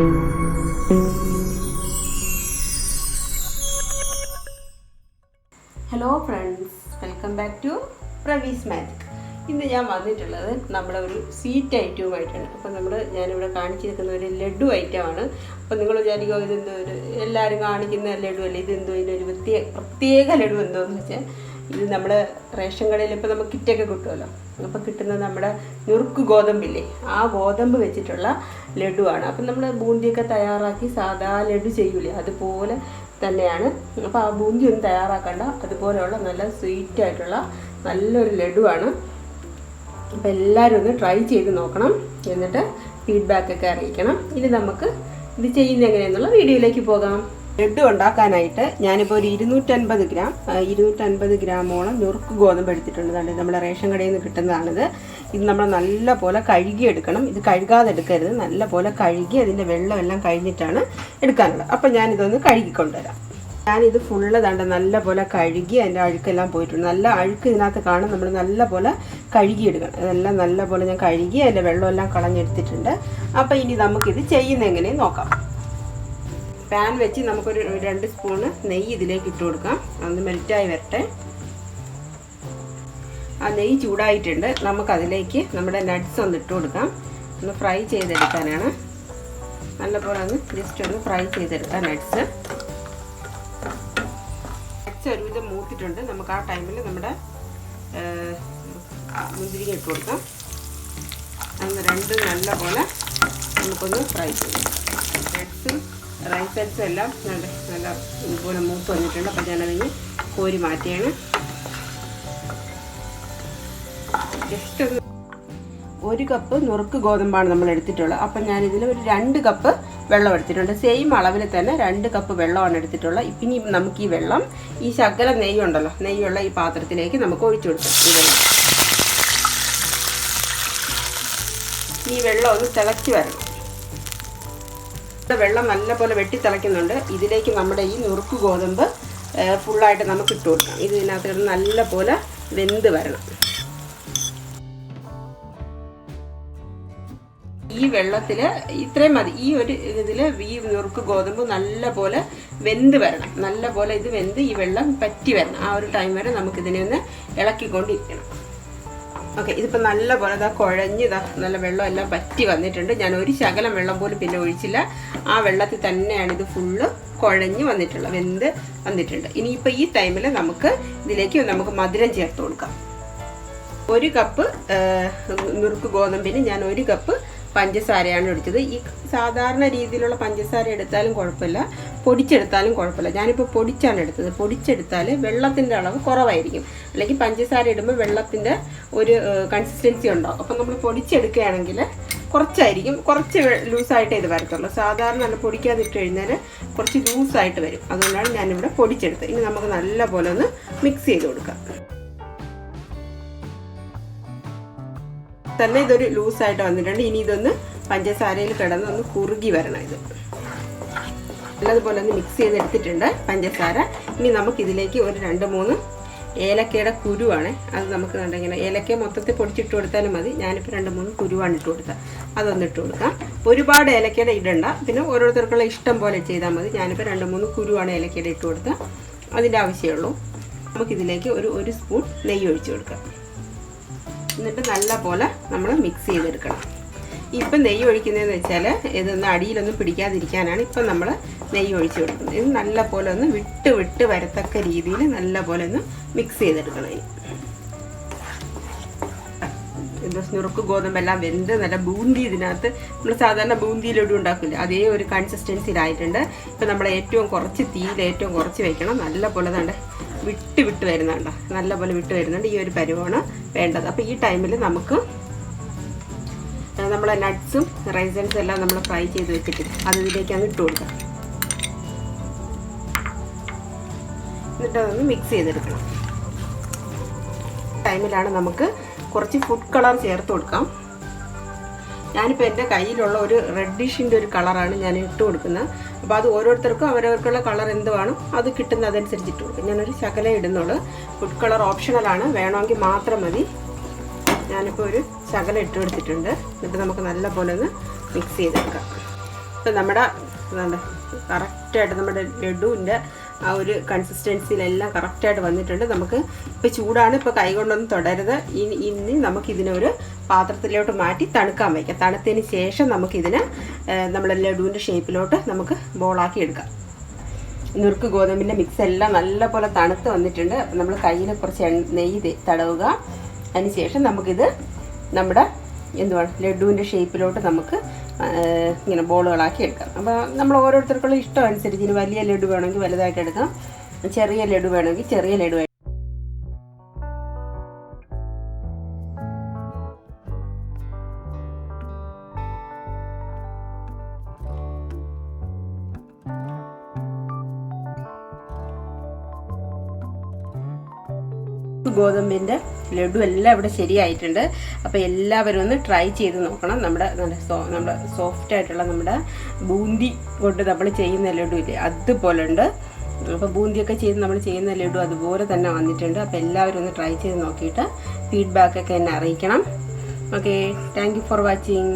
Hello friends, welcome back to Pravi's magic. ഇന്ന് ഞാൻ വന്നിട്ടുള്ളത് നമ്മുടെ ഒരു സ്വീറ്റ് ഐറ്റവുമായിട്ടാണ്. അപ്പം ഞാനിവിടെ കാണിച്ചിരിക്കുന്ന ഒരു ലഡു ഐറ്റമാണ്. അപ്പം നിങ്ങൾ വിചാരിക്കുമോ ഇതെന്തോ ഒരു എല്ലാവരും കാണിക്കുന്ന ലഡു അല്ലേ, ഇതെന്തോ ഇതിനൊരു പ്രത്യേക ലഡു എന്തോന്ന് വെച്ചാൽ ഇത് നമ്മുടെ റേഷൻ കടയിൽ ഇപ്പോൾ നമുക്ക് കിറ്റൊക്കെ കിട്ടുമല്ലോ. അപ്പോൾ കിട്ടുന്നത് നമ്മുടെ നുറുക്ക് ഗോതമ്പില്ലേ, ആ ഗോതമ്പ് വെച്ചിട്ടുള്ള ലഡുവാണ്. അപ്പം നമ്മൾ ബൂന്തിയൊക്കെ തയ്യാറാക്കി സാധാ ലഡു ചെയ്യൂലേ, അതുപോലെ തന്നെയാണ്. അപ്പോൾ ആ ബൂന്തി ഒന്നും തയ്യാറാക്കണ്ട, അതുപോലെയുള്ള നല്ല സ്വീറ്റായിട്ടുള്ള നല്ലൊരു ലഡുവാണ്. അപ്പോൾ എല്ലാവരും ഒന്ന് ട്രൈ ചെയ്ത് നോക്കണം, എന്നിട്ട് ഫീഡ്ബാക്കൊക്കെ അറിയിക്കണം. ഇനി നമുക്ക് ഇത് ചെയ്യുന്നത് എങ്ങനെയെന്നുള്ള വീഡിയോയിലേക്ക് പോകാം. ലഡു ഉണ്ടാക്കാനായിട്ട് ഞാനിപ്പോൾ ഒരു 250 ഗ്രാമോളം നുറുക്ക് ഗോതമ്പ് എടുത്തിട്ടുണ്ട്. നമ്മുടെ റേഷൻ കടയിൽ നിന്ന് കിട്ടുന്നതാണിത്. ഇത് നമ്മൾ നല്ല പോലെ കഴുകിയെടുക്കണം. ഇത് കഴുകാതെ എടുക്കരുത്, നല്ല പോലെ കഴുകി അതിൻ്റെ വെള്ളമെല്ലാം കഴിഞ്ഞിട്ടാണ് എടുക്കാനുള്ളത്. അപ്പം ഞാനിതൊന്ന് കഴുകിക്കൊണ്ടുവരാം. ഞാനിത് ഫുള്ള് നല്ല പോലെ കഴുകി അതിൻ്റെ അഴുക്കെല്ലാം പോയിട്ടുണ്ട്. നല്ല അഴുക്ക് ഇതിനകത്ത് കാണും. നമ്മൾ നല്ല പോലെ കഴുകിയെടുക്കണം. ഇതെല്ലാം നല്ല പോലെ ഞാൻ കഴുകി അതിൻ്റെ വെള്ളമെല്ലാം കളഞ്ഞെടുത്തിട്ടുണ്ട്. അപ്പോൾ ഇനി നമുക്കിത് ചെയ്യുന്നത് എങ്ങനെയെന്ന് നോക്കാം. പാൻ വെച്ച് നമുക്കൊരു 2 സ്പൂണ് നെയ്യ് ഇതിലേക്ക് ഇട്ട് കൊടുക്കാം. അതൊന്ന് മെൽറ്റായി വരട്ടെ. ആ നെയ്യ് ചൂടായിട്ടുണ്ട്. നമുക്കതിലേക്ക് നമ്മുടെ നട്ട്സ് ഒന്ന് ഇട്ട് കൊടുക്കാം. ഒന്ന് ഫ്രൈ ചെയ്തെടുക്കാനാണ്. നല്ലപോലെ ഒന്ന് ജസ്റ്റ് ഒന്ന് ഫ്രൈ ചെയ്തെടുക്കാം നട്ട്സ്. നട്ട്സ് ഒരുവിധം മൂത്തിട്ടുണ്ട്. നമുക്ക് ആ ടൈമിൽ നമ്മുടെ മുന്തിരിങ്ങ ഇട്ട് കൊടുക്കാം. അന്ന് രണ്ടും നല്ലപോലെ നമുക്കൊന്ന് ഫ്രൈ ചെയ്യാം. നട്ട്സും റൈസൻസും എല്ലാം നല്ല ഇതുപോലെ മൂത്ത് വന്നിട്ടുണ്ട്. അപ്പം ഞാനതിന് കോരി മാറ്റിയാണ്. ജസ്റ്റ് ഒന്ന് 1 കപ്പ് നുറുക്ക് ഗോതമ്പാണ് നമ്മൾ എടുത്തിട്ടുള്ളത്. അപ്പം ഞാനിതിൽ ഒരു 2 കപ്പ് വെള്ളം എടുത്തിട്ടുണ്ട്. സെയിം അളവിൽ തന്നെ 2 കപ്പ് വെള്ളമാണ് എടുത്തിട്ടുള്ളത്. ഇനി നമുക്ക് ഈ വെള്ളം ഈ ശകലം നെയ്യുണ്ടല്ലോ, നെയ്യുള്ള ഈ പാത്രത്തിലേക്ക് നമുക്ക് ഒഴിച്ചു കൊടുക്കാം. ഈ വെള്ളം ഒന്ന് തിളച്ച് വരണം. വെള്ളം നല്ലപോലെ വെട്ടി തിളയ്ക്കുന്നുണ്ട്. ഇതിലേക്ക് നമ്മുടെ ഈ നുറുക്ക് ഗോതമ്പ് ഫുള്ളായിട്ട് നമുക്ക് ഇട്ട് കൊടുക്കാം. ഇതിനകത്ത് നല്ലപോലെ വെന്ത് വരണം. ഈ വെള്ളത്തിൽ ഇത്രയും മതി. ഈ ഒരു ഇതിൽ ഈ നുറുക്ക് ഗോതമ്പ് നല്ലപോലെ വെന്ത് വരണം. നല്ലപോലെ ഇത് വെന്ത് ഈ വെള്ളം പറ്റി വരണം. ആ ഒരു ടൈം വരെ നമുക്കിതിനെ ഒന്ന് ഇളക്കിക്കൊണ്ടിരിക്കണം. ഓക്കെ, ഇതിപ്പോൾ നല്ലപോലെ കുഴഞ്ഞ് നല്ല വെള്ളം എല്ലാം പറ്റി വന്നിട്ടുണ്ട്. ഞാൻ ഒരു ശകലം വെള്ളം പോലും പിന്നെ ഒഴിച്ചില്ല. ആ വെള്ളത്തിൽ തന്നെയാണ് ഇത് ഫുള്ള് കുഴഞ്ഞ് വന്നിട്ടുള്ളത്, വെന്ത് വന്നിട്ടുണ്ട്. ഇനിയിപ്പോൾ ഈ ടൈമിൽ ഇതിലേക്ക് നമുക്ക് മധുരം ചേർത്ത് കൊടുക്കാം. 1 കപ്പ് നുറുക്ക് ഗോതമ്പിന് ഞാൻ 1 കപ്പ് പഞ്ചസാരയാണ് എടുത്തത്. ഈ സാധാരണ രീതിയിലുള്ള പഞ്ചസാര എടുത്താലും കുഴപ്പമില്ല, പൊടിച്ചെടുത്താലും കുഴപ്പമില്ല. ഞാനിപ്പോൾ പൊടിച്ചാണ് എടുത്തത്. പൊടിച്ചെടുത്താൽ വെള്ളത്തിൻ്റെ അളവ് കുറവായിരിക്കും. അല്ലെങ്കിൽ പഞ്ചസാര ഇടുമ്പോൾ വെള്ളത്തിൻ്റെ ഒരു കൺസിസ്റ്റൻസി ഉണ്ടാവും. അപ്പം നമ്മൾ പൊടിച്ചെടുക്കുകയാണെങ്കിൽ കുറച്ചായിരിക്കും, കുറച്ച് ലൂസായിട്ടേ ഇത് വരത്തുള്ളൂ. സാധാരണ നല്ല പൊടിക്കാതിട്ട് കഴിഞ്ഞാൽ കുറച്ച് ലൂസായിട്ട് വരും. അതുകൊണ്ടാണ് ഞാനിവിടെ പൊടിച്ചെടുത്തത്. ഇനി നമുക്ക് നല്ലപോലെ ഒന്ന് മിക്സ് ചെയ്ത് കൊടുക്കാം. തന്നെ ഇതൊരു ലൂസായിട്ട് വന്നിട്ടുണ്ട്. ഇനി ഇതൊന്ന് പഞ്ചസാരയിൽ കിടന്ന് ഒന്ന് കുറുകി വരണം. ഇത് നല്ലതുപോലെ ഒന്ന് മിക്സ് ചെയ്തെടുത്തിട്ടുണ്ട് പഞ്ചസാര. ഇനി നമുക്കിതിലേക്ക് ഒരു 2-3 ഏലക്കയുടെ കുരുവാണ്. അത് നമുക്ക് ഇങ്ങനെ ഏലക്ക മൊത്തത്തിൽ പൊടിച്ചിട്ട് കൊടുത്താലും മതി. ഞാനിപ്പോൾ 2-3 കുരുവാണ് ഇട്ട് കൊടുത്തത്. അതൊന്ന് ഇട്ട് കൊടുക്കാം. ഒരുപാട് ഏലക്കയുടെ ഇടണ്ട, പിന്നെ ഓരോരുത്തർക്കുള്ള ഇഷ്ടം പോലെ ചെയ്താൽ മതി. ഞാനിപ്പോൾ 2-3 കുരുവാണ് ഏലക്കയുടെ ഇട്ട് കൊടുത്തത്. അതിൻ്റെ ആവശ്യമുള്ളൂ. നമുക്കിതിലേക്ക് ഒരു സ്പൂൺ നെയ്യ് ഒഴിച്ച് കൊടുക്കാം. എന്നിട്ട് നല്ല പോലെ നമ്മൾ മിക്സ് ചെയ്തെടുക്കണം. ഇപ്പം നെയ്യ് ഒഴിക്കുന്നതെന്ന് വെച്ചാൽ ഇതൊന്ന് അടിയിലൊന്നും പിടിക്കാതിരിക്കാനാണ് ഇപ്പം നമ്മൾ നെയ്യ് ഒഴിച്ച് കൊടുക്കുന്നത്. ഇത് നല്ല പോലെ ഒന്ന് വിട്ട് വരത്തക്ക രീതിയിൽ നല്ല പോലെ ഒന്ന് മിക്സ് ചെയ്തെടുക്കണം. ഇത് നുറുക്ക് ഗോതമ്പെല്ലാം വെന്ത് നല്ല ബൂന്തി ഇതിനകത്ത് നമ്മൾ സാധാരണ ബൂന്തി ലഡു ഉണ്ടാക്കില്ല, അതേ ഒരു കൺസിസ്റ്റൻസിയിലായിട്ടുണ്ട്. ഇപ്പം നമ്മൾ ഏറ്റവും കുറച്ച് തീയിൽ ഏറ്റവും കുറച്ച് വെക്കണം. നല്ല പോലെ വിട്ട് വരുന്നുണ്ട്, നല്ലപോലെ വിട്ട് വരുന്നുണ്ട്. ഈ ഒരു പരുവാണ് വേണ്ടത്. അപ്പോൾ ഈ ടൈമിൽ നമുക്ക് നമ്മളെ നട്ട്സും റൈസൻസും എല്ലാം നമ്മൾ ഫ്രൈ ചെയ്ത് വെച്ചിട്ട് അത് ഇതിലേക്ക് അങ്ങ് ഇട്ട് കൊടുക്കാം. എന്നിട്ട് അതൊന്ന് മിക്സ് ചെയ്തെടുക്കണം. ടൈമിലാണ് നമുക്ക് കുറച്ച് ഫുഡ് കളർ ചേർത്ത് കൊടുക്കാം. ഞാനിപ്പോൾ എൻ്റെ കയ്യിലുള്ള ഒരു റെഡിഷിൻ്റെ ഒരു കളറാണ് ഞാൻ ഇട്ട് കൊടുക്കുന്നത്. അപ്പോൾ അത് ഓരോരുത്തർക്കും അവരവർക്കുള്ള കളർ എന്തുവാണോ അത് കിട്ടുന്നതനുസരിച്ച് ഇട്ട് കൊടുക്കും. ഞാനൊരു ശകലം ഇടുന്നുള്ളൂ. ഫുഡ് കളർ ഓപ്ഷണലാണ്, വേണമെങ്കിൽ മാത്രം മതി. ഞാനിപ്പോൾ ഒരു ശകലം ഇട്ട് കൊടുത്തിട്ടുണ്ട്. എന്നിട്ട് നമുക്ക് നല്ലപോലെ ഒന്ന് മിക്സ് ചെയ്തെടുക്കാം. ഇപ്പം നമ്മുടെ കറക്റ്റായിട്ട് നമ്മുടെ ലഡുവിൻ്റെ ആ ഒരു കൺസിസ്റ്റൻസിയിലെല്ലാം കറക്റ്റായിട്ട് വന്നിട്ടുണ്ട്. നമുക്ക് ഇപ്പോൾ ചൂടാണ്, ഇപ്പോൾ കൈ കൊണ്ടൊന്നും തുടരുത്. ഇനി നമുക്കിതിനൊരു പാത്രത്തിലോട്ട് മാറ്റി തണുക്കാൻ വയ്ക്കാം. തണുത്തതിന് ശേഷം നമുക്കിതിനെ നമ്മുടെ ലഡുവിൻ്റെ ഷേപ്പിലോട്ട് നമുക്ക് ബോളാക്കി എടുക്കാം. നുറുക്ക് ഗോതമ്പിൻ്റെ മിക്സ് എല്ലാം നല്ലപോലെ തണുത്ത് വന്നിട്ടുണ്ട്. അപ്പം നമ്മൾ കയ്യിൽ കുറച്ച് നെയ്യ് തടവുക. അതിന് ശേഷം നമുക്കിത് നമ്മുടെ ലഡുവിൻ്റെ ഷേപ്പിലോട്ട് നമുക്ക് ഇങ്ങനെ ബോളുകളാക്കി എടുക്കാം. അപ്പോൾ നമ്മൾ ഓരോരുത്തർക്കുള്ള ഇഷ്ടം അനുസരിച്ച് ഇനി വലിയ ലഡു വേണമെങ്കിൽ വലുതായിട്ട് എടുക്കാം, ചെറിയ ലഡു വേണമെങ്കിൽ ചെറിയ ലഡു. ഗോതമ്പിൻ്റെ ലഡു എല്ലാം ഇവിടെ ശരിയായിട്ടുണ്ട്. അപ്പോൾ എല്ലാവരും ഒന്ന് ട്രൈ ചെയ്ത് നോക്കണം. നമ്മുടെ സോഫ്റ്റ് ആയിട്ടുള്ള നമ്മുടെ ബൂന്തി കൊണ്ട് നമ്മൾ ചെയ്യുന്ന ലഡു ഇല്ലേ, അതുപോലെ ഉണ്ട്. അപ്പോൾ ബൂന്തിയൊക്കെ ചെയ്ത് നമ്മൾ ചെയ്യുന്ന ലഡു അതുപോലെ തന്നെ വന്നിട്ടുണ്ട്. അപ്പോൾ എല്ലാവരും ഒന്ന് ട്രൈ ചെയ്ത് നോക്കിയിട്ട് ഫീഡ്ബാക്കൊക്കെ എന്നെ അറിയിക്കണം. Okay, thank you for watching.